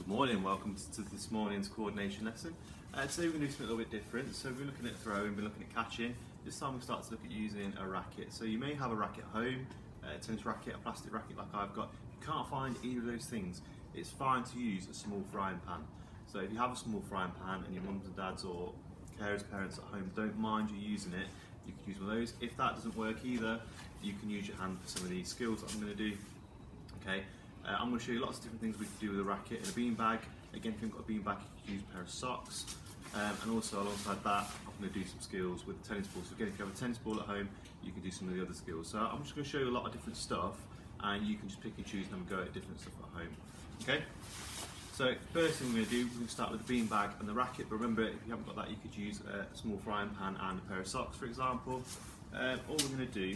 Good morning, welcome to this morning's coordination lesson. Today we're going to do something a little bit different. So we're looking at throwing, we're looking at catching. This time we start to look at using a racket. So you may have a racket at home, a tennis racket, a plastic racket like I've got. If you can't find either of those things, it's fine to use a small frying pan. So if you have a small frying pan and your mums and dads or carers, parents at home don't mind you using it, you can use one of those. If that doesn't work either, you can use your hand for some of these skills that I'm going to do. Okay. I'm going to show you lots of different things we can do with a racket and a bean bag. Again, if you've got a bean bag, you can use a pair of socks. And also alongside that, I'm going to do some skills with the tennis ball. So again, if you have a tennis ball at home, you can do some of the other skills. So I'm just going to show you a lot of different stuff, and you can just pick and choose and have a go at different stuff at home. Okay? So first thing we're going to do, we're going to start with the bean bag and the racket. But remember, if you haven't got that, you could use a small frying pan and a pair of socks, for example. All we're going to do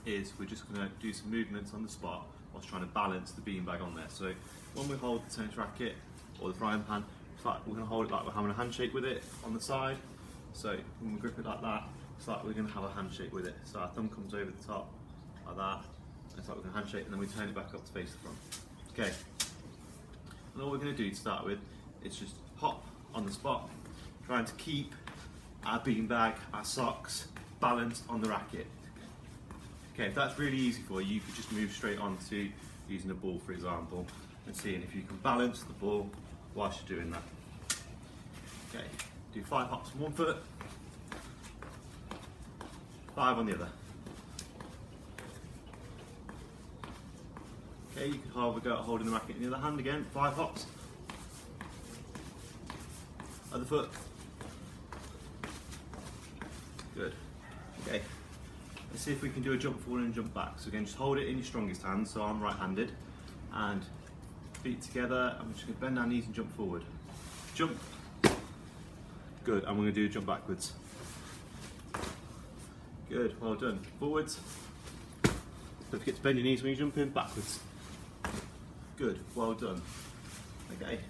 is we're just going to do some movements on the spot whilst trying to balance the beanbag on there. So when we hold the tennis racket or the frying pan, it's like we're going to hold it like we're having a handshake with it on the side. So when we grip it like that, it's like we're going to have a handshake with it. So our thumb comes over the top like that. It's like we're going to handshake, and then we turn it back up to face the front. Okay. And all we're going to do to start with is just hop on the spot, trying to keep our beanbag, our socks balanced on the racket. Okay, if that's really easy for you, you could just move straight on to using a ball, for example, and seeing if you can balance the ball whilst you're doing that. Okay, do 5 hops on one foot, 5 on the other. Okay, you can have a go at holding the racket in the other hand again, 5 hops. Other foot. Good. Okay. Let's see if we can do a jump forward and jump back. So again, just hold it in your strongest hand, so I'm right-handed, and feet together. I'm just going to bend our knees and jump forward. Jump. Good, and we're going to do a jump backwards. Good, well done. Forwards. Don't forget to bend your knees when you jump in, backwards. Good, well done. Okay,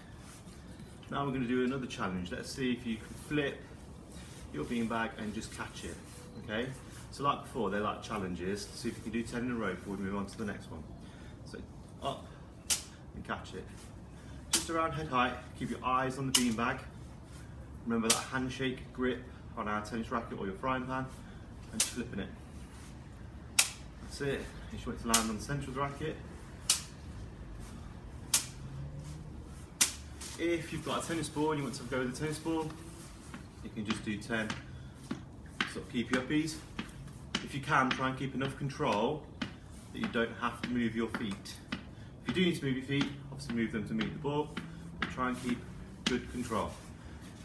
now we're going to do another challenge. Let's see if you can flip your beanbag and just catch it, okay? So like before, they're like challenges. See if you can do 10 in a row before we move on to the next one. So up and catch it. Just around head height, keep your eyes on the beanbag. Remember that handshake grip on our tennis racket or your frying pan, and just flipping it. That's it. You just want it to land on the centre of the racket. If you've got a tennis ball and you want to go with the tennis ball, you can just do 10 sort of keep your uppies. If you can, try and keep enough control that you don't have to move your feet. If you do need to move your feet, obviously move them to meet the ball, but try and keep good control.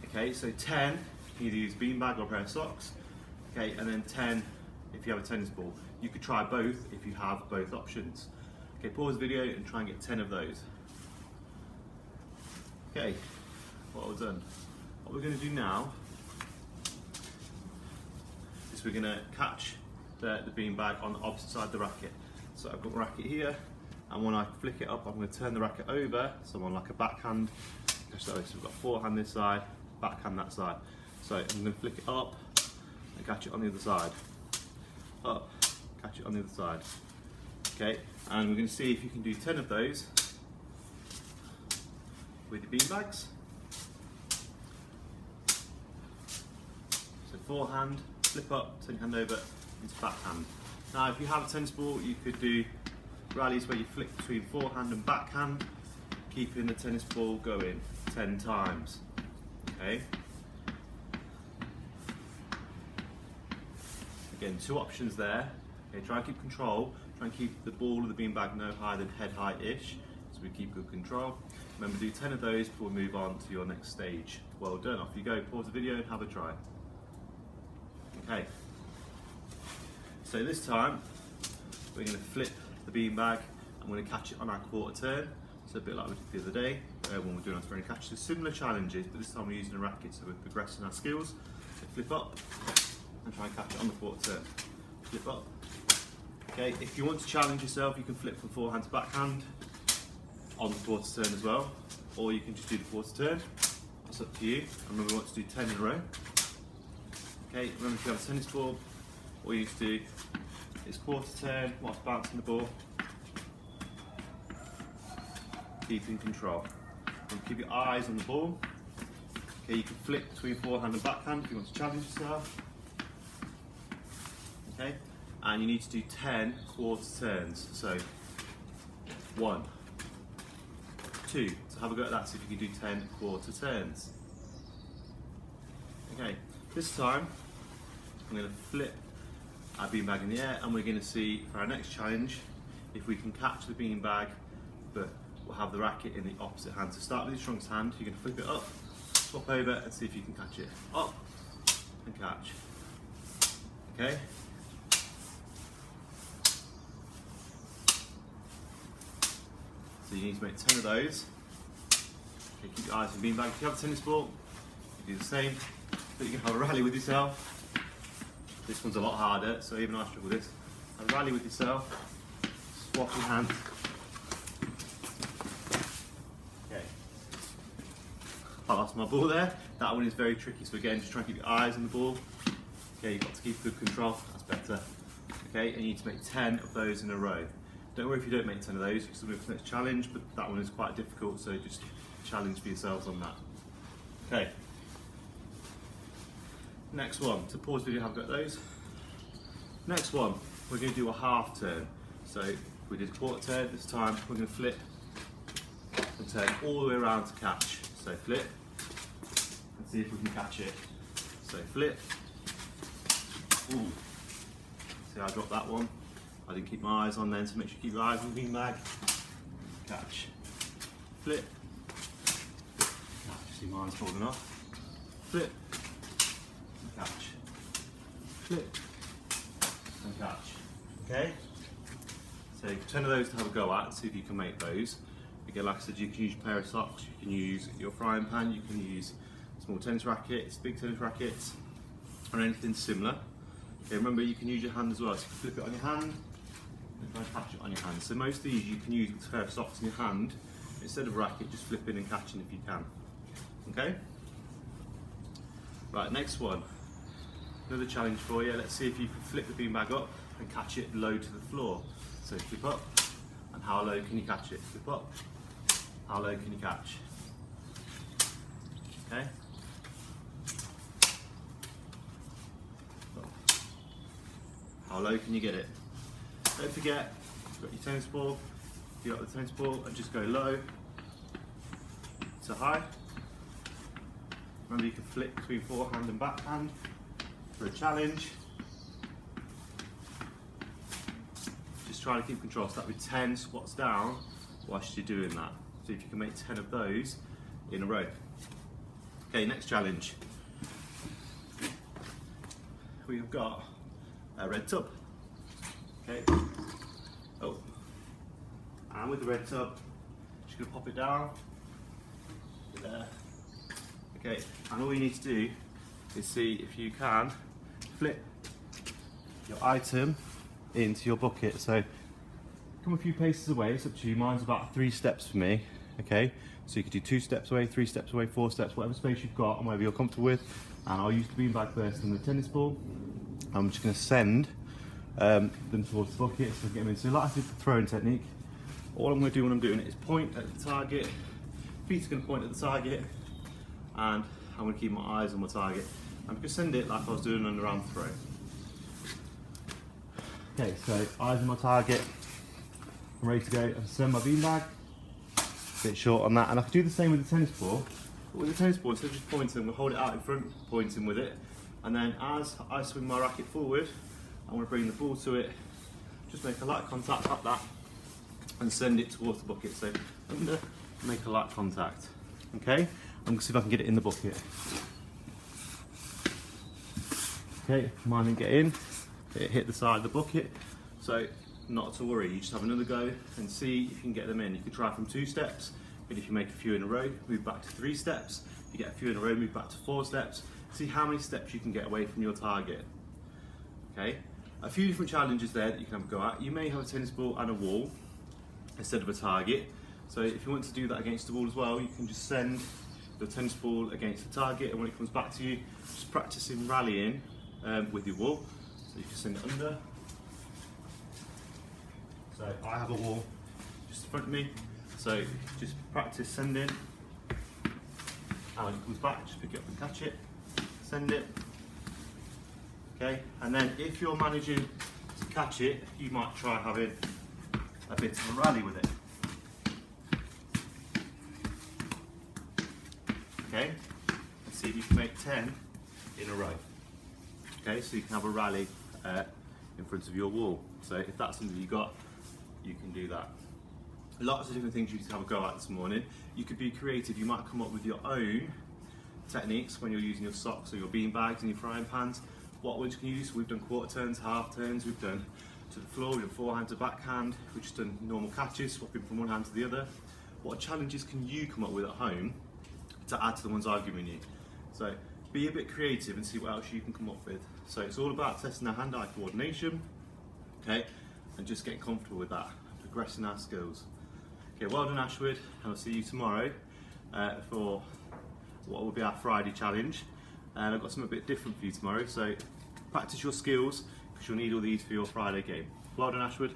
Okay, so 10, you can either use a beanbag or a pair of socks. Okay, and then 10 if you have a tennis ball. You could try both if you have both options. Okay, pause the video and try and get 10 of those. Okay, well done. What we're going to do now is we're going to catch the beanbag on the opposite side of the racket. So I've got my racket here, and when I flick it up, I'm going to turn the racket over, so I'm on like a backhand. So we've got forehand this side, backhand that side. So I'm going to flick it up and catch it on the other side. Up, catch it on the other side. Okay, and we're going to see if you can do 10 of those with your beanbags. So forehand, flip up, turn your hand over into backhand. Now if you have a tennis ball, you could do rallies where you flick between forehand and backhand, keeping the tennis ball going 10 times. Okay. Again, 2 options there. Okay, try and keep control. Try and keep the ball of the beanbag no higher than head height-ish, so we keep good control. Remember, do 10 of those before we move on to your next stage. Well done. Off you go. Pause the video and have a try. Okay. So this time, we're going to flip the beanbag. I'm going to catch it on our quarter turn. So a bit like we did the other day when we're doing our throwing catch. So similar challenges, but this time we're using a racket, so we're progressing our skills. So flip up and try and catch it on the quarter turn. Flip up. Okay, if you want to challenge yourself, you can flip from forehand to backhand on the quarter turn as well, or you can just do the quarter turn. That's up to you. And remember, we want to do 10 in a row. Okay, remember if you have a tennis ball, all you need to do is quarter turn whilst bouncing the ball, keep in control. And keep your eyes on the ball. Okay, you can flip between forehand and backhand if you want to challenge yourself. Okay, and you need to do 10 quarter turns. So 1, 2. So have a go at that, see if you can do 10 quarter turns. Okay, this time I'm going to flip our beanbag in the air, and we're going to see for our next challenge if we can catch the beanbag, but we'll have the racket in the opposite hand. So start with your strongest hand, you're going to flip it up, swap over and see if you can catch it. Up and catch. Okay? So you need to make 10 of those. Okay, keep your eyes on the beanbag. If you have a tennis ball, you do the same, but you can have a rally with yourself. This one's a lot harder, so even I struggle with this. A rally with yourself, swap your hands. Okay. I lost my ball there. That one is very tricky, so again, just try and keep your eyes on the ball. Okay, you've got to keep good control, that's better. Okay, and you need to make 10 of those in a row. Don't worry if you don't make 10 of those, because we'll move to the next challenge, but that one is quite difficult, so just challenge for yourselves on that. Okay. Next one, to pause video, have got those. Next one, we're going to do a half turn. So we did a quarter turn, this time we're going to flip and turn all the way around to catch. So flip, and see if we can catch it. So flip, ooh, see I dropped that one. I didn't keep my eyes on then, so make sure you keep your eyes on the beanbag. Catch, flip, catch, see mine's falling off. Flip, catch, flip, and catch. Okay? So 10 of those to have a go at, see if you can make those. Again, like I said, you can use a pair of socks, you can use your frying pan, you can use small tennis rackets, big tennis rackets, or anything similar. Okay, remember you can use your hand as well, so you can flip it on your hand, and try and catch it on your hand. So most of these you can use with a pair of socks in your hand, instead of a racket, just flipping and catching if you can. Okay? Right, next one. Another challenge for you. Let's see if you can flip the beanbag up and catch it low to the floor. So flip up, and how low can you catch it? Flip up, how low can you catch? Okay? How low can you get it? Don't forget, you've got your tennis ball, you got the tennis ball, and just go low to high. Remember you can flip between forehand and backhand for a challenge. Just try to keep control. Start with 10 squats down whilst you're doing that. See if you can make 10 of those in a row. Okay, next challenge. We've got a red tub. Okay. Oh. And with the red tub, just gonna pop it down. There. Okay, and all you need to do is see if you can flip your item into your bucket. So come a few paces away, it's up to you. Mine's about 3 steps for me. Okay, so you could do 2 steps away, 3 steps away, 4 steps, whatever space you've got and whatever you're comfortable with. And I'll use the beanbag first and the tennis ball. I'm just going to send them towards the bucket so I get them in. So like I did the throwing technique, all I'm going to do when I'm doing it is point at the target, feet are going to point at the target, and I'm going to keep my eyes on my target. I'm going to send it like I was doing on the round throw. Okay, so eyes on my target, I'm ready to go. I've send my beanbag, a bit short on that, and I can do the same with the tennis ball. But with the tennis ball, instead of just pointing, we'll hold it out in front, pointing with it, and then as I swing my racket forward, I'm going to bring the ball to it, just make a light contact like that, and send it towards the bucket. So under, make a light contact. Okay, I'm going to see if I can get it in the bucket. Okay, mine didn't get in, it hit the side of the bucket, so not to worry, you just have another go and see if you can get them in. You can try from 2 steps, but if you make a few in a row, move back to 3 steps. If you get a few in a row, move back to 4 steps. See how many steps you can get away from your target. Okay, a few different challenges there that you can have a go at. You may have a tennis ball and a wall instead of a target. So if you want to do that against the wall as well, you can just send the tennis ball against the target, and when it comes back to you, just practicing rallying with your wall. So you can send it under. So I have a wall just in front of me, so just practice sending and when it comes back, just pick it up and catch it, send it. Okay, and then if you're managing to catch it, you might try having a bit of a rally with it. Okay, and see if you can make 10 in a row. Okay, so you can have a rally in front of your wall. So if that's something you got, you can do that. Lots of different things you can have a go at this morning. You could be creative, you might come up with your own techniques when you're using your socks or your bean bags and your frying pans. What ones can you use? We've done quarter turns, half turns, we've done to the floor, we've done forehand to backhand, we've just done normal catches, swapping from one hand to the other. What challenges can you come up with at home to add to the ones I've given you? So be a bit creative and see what else you can come up with. So it's all about testing our hand-eye coordination, okay, and just getting comfortable with that, progressing our skills. Okay, well done Ashwood, and I'll see you tomorrow for what will be our Friday challenge. And I've got something a bit different for you tomorrow, so practice your skills because you'll need all these for your Friday game. Well done Ashwood.